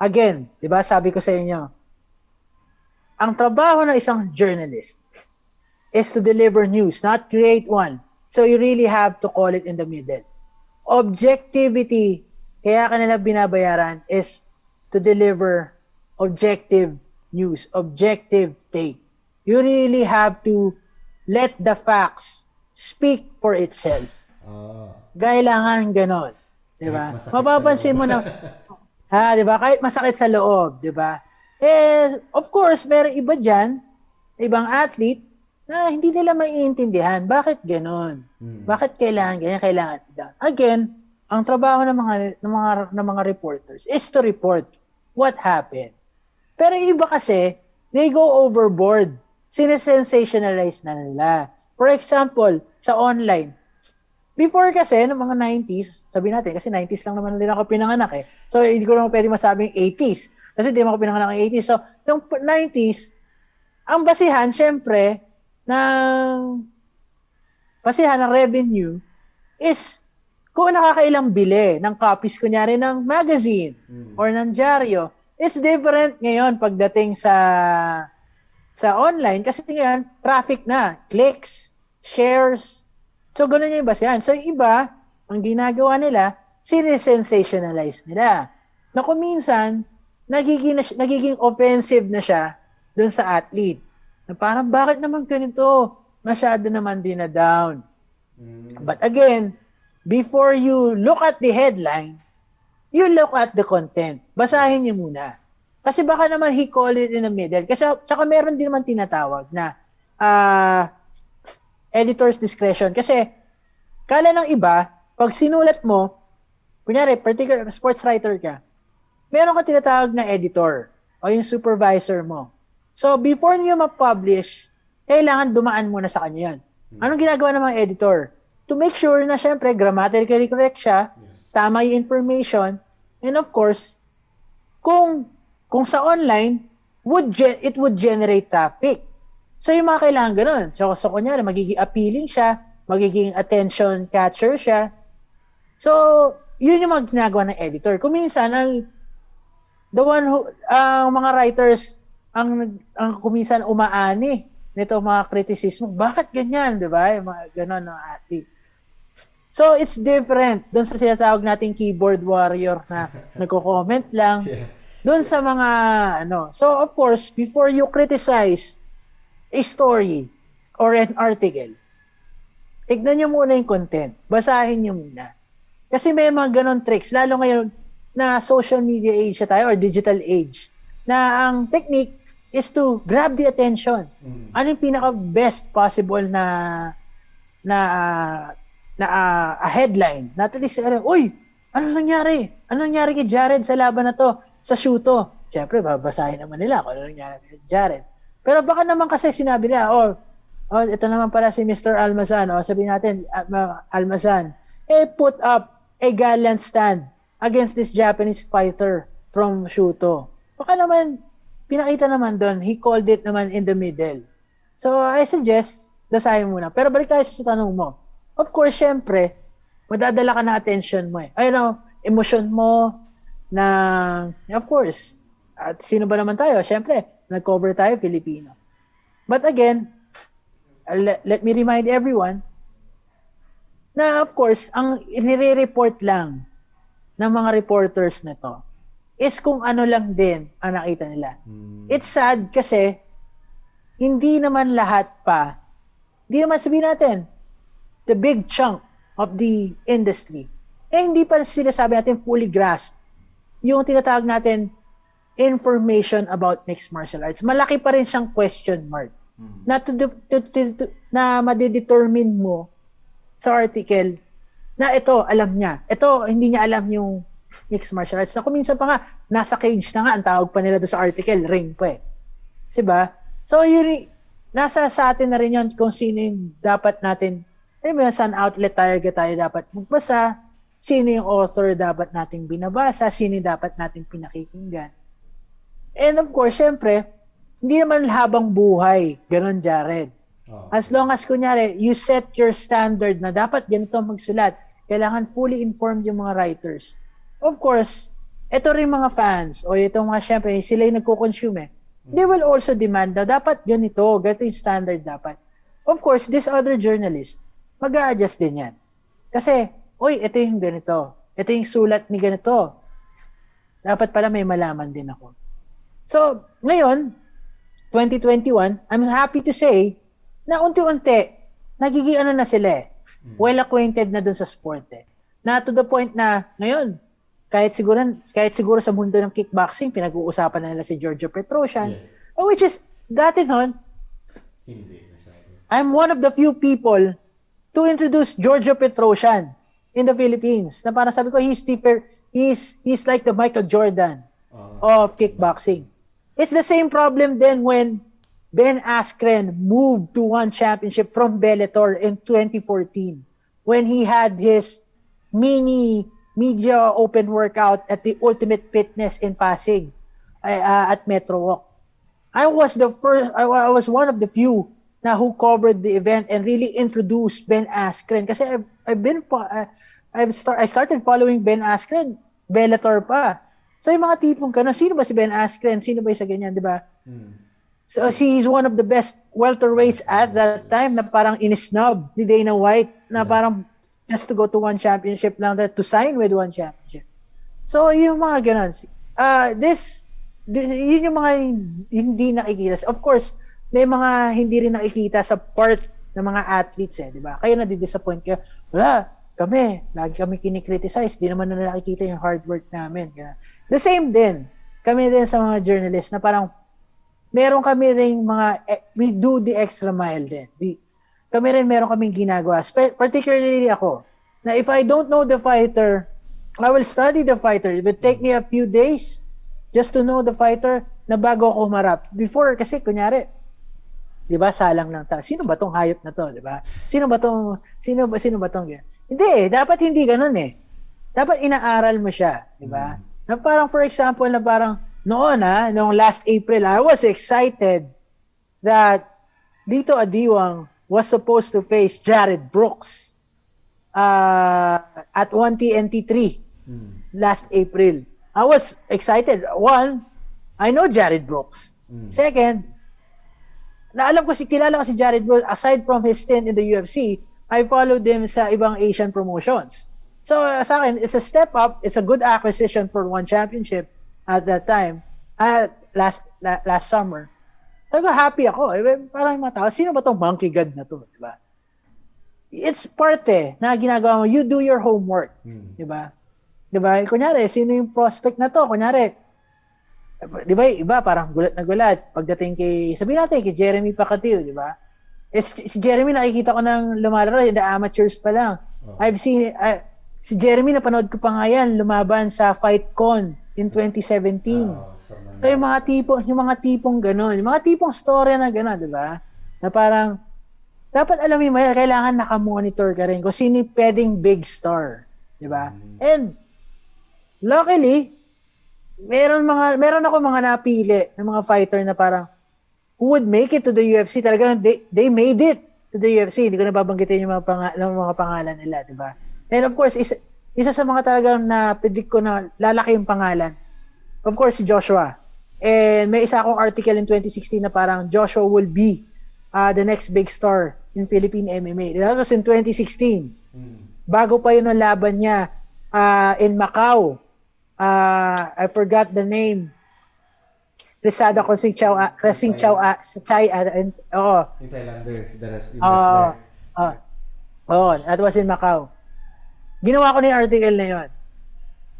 Again, di ba sabi ko sa inyo, ang trabaho ng isang journalist is to deliver news, not create one. So you really have to call it in the middle. Objectivity, kaya kanila binabayaran is to deliver objective news, objective take. You really have to let the facts speak for itself. Kailangan ganon. Diba? Mapapansin mo na, diba? Kahit masakit sa loob, diba? Of course, meron iba dyan, ibang athlete, na hindi nila maiintindihan. Bakit ganon? Bakit kailangan ganyan? Kailangan down. Again, ang trabaho ng mga reporters is to report what happened. Pero iba kasi, they go overboard. Sinesensationalize na nila. For example, sa online, before kasi, noong mga 90s, sabi natin, kasi 90s lang naman din ako pinanganak So, hindi ko naman pwede masabing 80s. Kasi hindi naman ako pinanganak ng 80s. So, noong 90s, ang basihan, syempre, basihan ng revenue is kung nakakailang bili ng copies, kunyari ng magazine or ng dyaryo. It's different ngayon pagdating sa online kasi ngayon, traffic na, clicks, shares. So, ganun yung basihan. So, iba, ang ginagawa nila, sinisensationalize nila. Na kung minsan, nagiging offensive na siya dun sa athlete. Na parang, bakit naman ganito? Masyado naman din na down. But again, before you look at the headline, you look at the content. Basahin niyo muna. Kasi baka naman he call it in the middle. Kasi tsaka meron din naman tinatawag na editor's discretion. Kasi kala ng iba, pag sinulat mo, kunyari, particular sports writer ka, meron ka tinatawag na editor o yung supervisor mo. So, before niyo ma-publish, kailangan dumaan muna sa kanya yan. Anong ginagawa ng mga editor? To make sure na syempre, grammatically correct siya, tama yung information, and of course, kung sa online, it would generate traffic. So, yung mga kailangan ganun. So kunyari, magiging appealing siya, magiging attention catcher siya. So, yun yung mga ginagawa ng editor. Kung minsan, ang mga writers, ang kuminsan umaani nito mga kritisismo. Bakit ganyan, di ba? Yung mga ganon ng athlete. So, it's different. Doon sa sinatawag nating keyboard warrior na nagko-comment lang. Doon sa mga, So, of course, before you criticize a story or an article, tignan nyo muna yung content. Basahin nyo muna. Kasi may mga ganon tricks. Lalo ngayon na social media age na tayo or digital age, na ang technique is to grab the attention. Ano yung pinaka-best possible na headline? Na at least, uy, ano nangyari? Ano nangyari kay Jared sa laban na to? Sa shooto? Siyempre, babasahin naman nila kung ano nangyari kay Jared. Pero baka naman kasi sinabi nila, ito naman pala si Mr. Almazan, sabihin natin, Almazan, put up a gallant stand against this Japanese fighter from shooto. Baka naman, pinakita naman doon, he called it naman in the middle. So, I suggest, basahin muna. Pero balik tayo sa tanong mo. Of course, syempre, madadala ka na attention mo emotion mo, of course, at sino ba naman tayo? Syempre, nag-cover tayo, Filipino. But again, let me remind everyone na of course, ang inire-report lang ng mga reporters na to is kung ano lang din ang nakita nila. It's sad kasi hindi naman sabihin natin, the big chunk of the industry, hindi pa sila sabi natin fully grasp yung tinatawag natin information about mixed martial arts. Malaki pa rin siyang question mark na madidetermine mo sa article na ito, alam niya. Ito, hindi niya alam yung mixed martial arts. Na kung minsan pa nga, nasa cage na nga, ang tawag pa nila doon sa article, ring pa eh. Diba? So, nasa sa atin na rin yun kung sino yung dapat natin, saan outlet tayo dapat magbasa, sino yung author dapat nating binabasa, sino yung dapat nating pinakikinggan. And of course, syempre, hindi naman habang buhay, ganun, Jared. As long as, kunyari, you set your standard na dapat ganito magsulat, kailangan fully informed yung mga writers. Of course, ito rin mga fans, o itong mga, syempre, sila yung nagko-consume they will also demand na dapat ganito yung standard dapat. Of course, this other journalist, mag-a-adjust din yan. Kasi, ito yung ganito. Ito yung sulat ni ganito. Dapat pala may malaman din ako. So, ngayon, 2021, I'm happy to say na unti-unti, nagiging na sila well-acquainted na dun sa sport Na to the point na, ngayon, kahit siguro sa mundo ng kickboxing, pinag-uusapan na nila si Giorgio Petrosyan, which is, dati noon, I'm one of the few people to introduce Giorgio Petrosyan in the Philippines. Na parang sabi ko, he's like the Michael Jordan of kickboxing. It's the same problem then when Ben Askren moved to one championship from Bellator in 2014 when he had his mini media open workout at the Ultimate Fitness in Pasig at Metro Walk. I was one of the few who covered the event and really introduced Ben Askren kasi I started following Ben Askren Bellator pa. So yung mga tipong sino ba si Ben Askren? Sino ba isa ganyan, di ba? So he's one of the best welterweights at that time na parang in-snub ni Dana White na parang just to go to one championship lang, to sign with one championship. So yung mga ganun. Yun yung mga hindi nakikita. Of course, may mga hindi rin nakikita sa part ng mga athletes di ba? Kayo na-disappoint kayo. Wala, lagi kami kinikriticize, di naman na nakikita yung hard work namin. The same din, kami din sa mga journalists na parang meron kami rin we do the extra mile din. Kami rin meron kaming ginagawa. Particularly ako, na if I don't know the fighter, I will study the fighter. It would take me a few days just to know the fighter na bago ako humarap. Before, kasi kunyari, di ba, salang lang sino ba tong hayop na to, di ba? Sino ba tong Hindi dapat hindi ganun Dapat inaaral mo siya, di ba? Na parang, for example, na parang, noong last April, I was excited that Lito Adiwang was supposed to face Jared Brooks at 1TNT3 last April. I was excited. One, I know Jared Brooks. Second, kilala ko si Jared Brooks. Aside from his stint in the UFC, I followed him sa ibang Asian promotions. So sa akin, it's a step up. It's a good acquisition for one championship at that time. Last summer. So happy ako. Parang mga tao, sino ba tong monkey god na to? Diba? It's part na ginagawa mo. You do your homework. Diba? Diba? Kunyari, sino yung prospect na to? Kunyari, diba, iba parang gulat na gulat. Pagdating sabihin natin, kay Jeremy Pacquiao, diba? Si Jeremy nakikita ko nang lumalaro in the amateurs pa lang. I've seen, si Jeremy napanood ko pa nga yan, lumaban sa FightCon in 2017. So yung mga tipong gano'n, yung mga tipong story na gano'n, di ba? Na parang, dapat alam mo yun, kailangan nakamonitor ka rin kung sino pwedeng big star. Di ba? And, luckily, meron ako mga napili ng mga fighter na parang, who would make it to the UFC. Talagang, they made it to the UFC. Hindi ko nababanggitin yung mga pangalan nila, di ba? And of course, isa sa mga talagang na-predict ko na lalaki yung pangalan, of course, si Joshua. And may isa akong article in 2016 na parang Joshua will be the next big star in Philippine MMA. That was in 2016. Bago pa yun ang laban niya in Macau. I forgot the name. Rizada Crescing Chow Chai. Yung Thailander. That was in Macau. Ginawa ko na yung article na yun.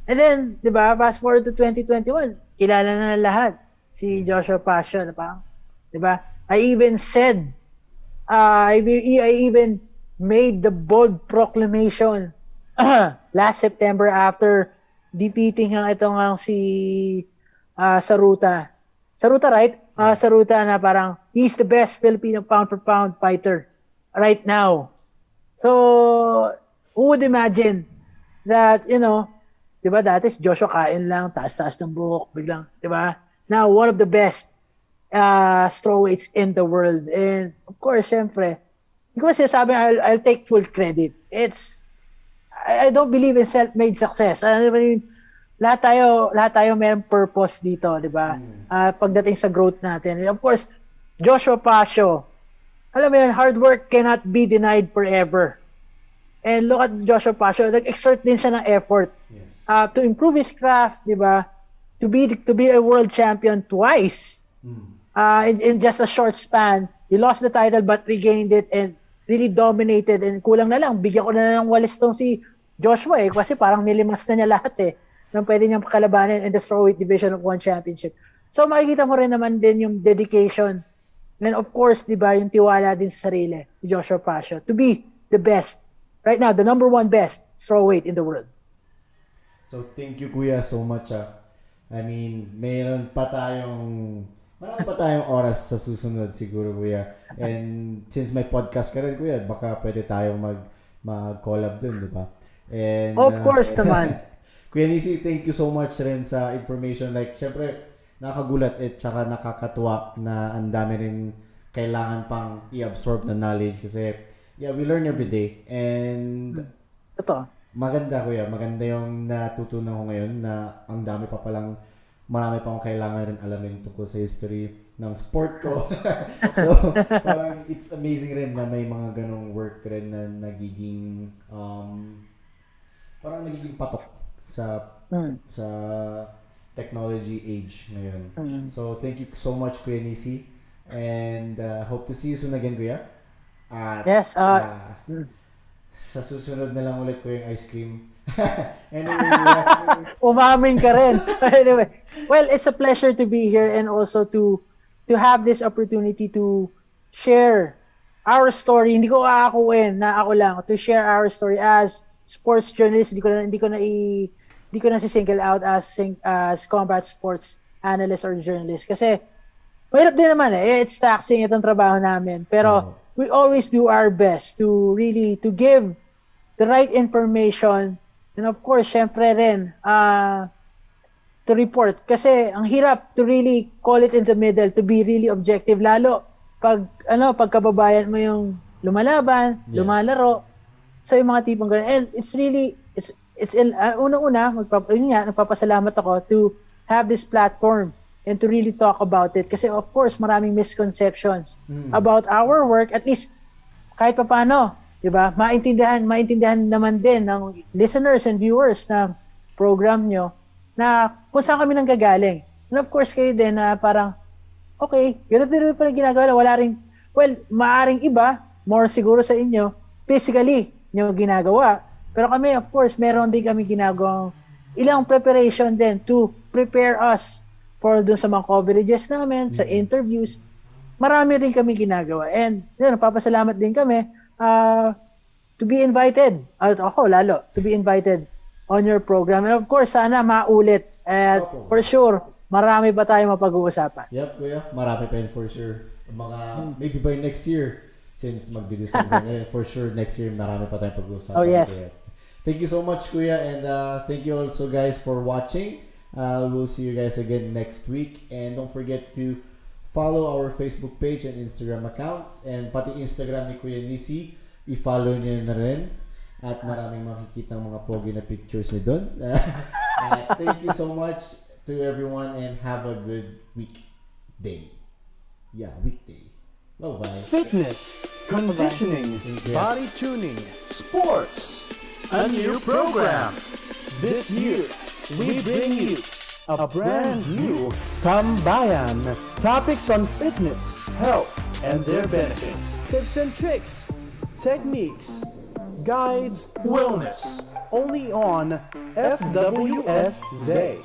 And then, di ba, fast forward to 2021, kilala na lahat si Joshua Pasio, na parang, di ba? I even said, I even made the bold proclamation last September after defeating si Saruta. Saruta, right? Saruta na parang, he's the best Filipino pound-for-pound fighter right now. So, who would imagine that, di ba, dati si Joshua kain lang, taas-taas ng buhok, biglang, di ba? Now, one of the best strawweights in the world. And, of course, syempre, hindi ko masasabi, I'll take full credit. I don't believe in self-made success. Lahat tayo mayroong purpose dito, di ba? Pagdating sa growth natin. And of course, Joshua Pasio, alam mo yun, hard work cannot be denied forever. And look at Joshua Pasio, nag-exert din siya ng effort to improve his craft, di ba? To be a world champion twice in just a short span. He lost the title but regained it and really dominated. And kulang na lang, bigyan ko na ng walis tong si Joshua kasi parang nilimas na niya lahat nang pwede niyang kalabanin in the strawweight division of one championship. So makikita mo rin naman din yung dedication. And of course, di ba, yung tiwala din sa sarili ni Joshua Pasio to be the best. Right now, the number one best strawweight in the world. So, thank you, Kuya, so much. I mean, marami pa tayong oras sa susunod siguro, Kuya. And since may podcast ka rin, Kuya, baka pwede tayong mag-collab dun, di ba? And, of course naman. Kuya Nisi, thank you so much rin sa information. Like, syempre, nakagulat tsaka nakakatuwa na ang dami rin kailangan pang i-absorb na knowledge kasi we learn every day. And ito, maganda, Kuya. Maganda yung natutunan ko ngayon na ang dami pa palang marami pa akong kailangan rin alamin tungkol sa history ng sport ko. So, parang it's amazing rin na may mga ganong work rin na nagiging parang nagiging patok sa technology age ngayon. So, thank you so much, Kuya Nisi. And hope to see you soon again, Kuya. At Yes, sa susunod na lang ulit ko yung ice cream. Anyway, Kuya. umamin ka rin. Anyway, well, it's a pleasure to be here and also to have this opportunity to share our story. Hindi ko aakuin na ako lang to share our story as sports journalist. Hindi ko na si-single out as combat sports analyst or journalist kasi mahirap din naman eh. It's taxing itong trabaho namin. Pero we always do our best to really to give the right information and of course, syempre rin to report kasi ang hirap to really call it in the middle, to be really objective lalo pagkababayan mo yung lumalaban, lumalaro. So yung mga tipong ganun. And it's really unang-una nagpapasalamat ako to have this platform and to really talk about it kasi of course maraming misconceptions about our work, at least kahit paano, 'di ba? Maintindihan naman din ng listeners and viewers na program nyo na kung saan kami nanggagaling. And of course kayo din na parang okay, ganun din pa rin ginagawa. Wala ring, well, maaring iba, more siguro sa inyo, physically nyo ginagawa. Pero kami, of course, meron din kami ginagawang ilang preparation din to prepare us for dun sa mga coverages namin, sa interviews. Marami rin kami ginagawa. And yun, napapasalamat din kami to be invited. At ako, lalo, to be invited on your program. And of course, sana maulit. At for sure, marami pa tayong mapag-uusapan. Yep, Kuya. Marami pa yun for sure. Mga, maybe by next year, since magdi-December na for sure next year, marami pa tayong pag-uusapan. Oh, yes. Kuya. Thank you so much, Kuya. And thank you also, guys, for watching. We'll see you guys again next week. And don't forget to follow our Facebook page and Instagram accounts. And pati Instagram ni Kuya Nisi, i-follow niyo na rin. At maraming makikita ng mga pogi na pictures niyo doon. Thank you so much to everyone and have a good weekday. Yeah, weekday. Bye-bye. Fitness, conditioning, body tuning, sports. A new program. This year, we bring you a brand new Tambayan. Topics on fitness, health, and their benefits. Tips and tricks, techniques, guides, wellness. Only on FWSZ.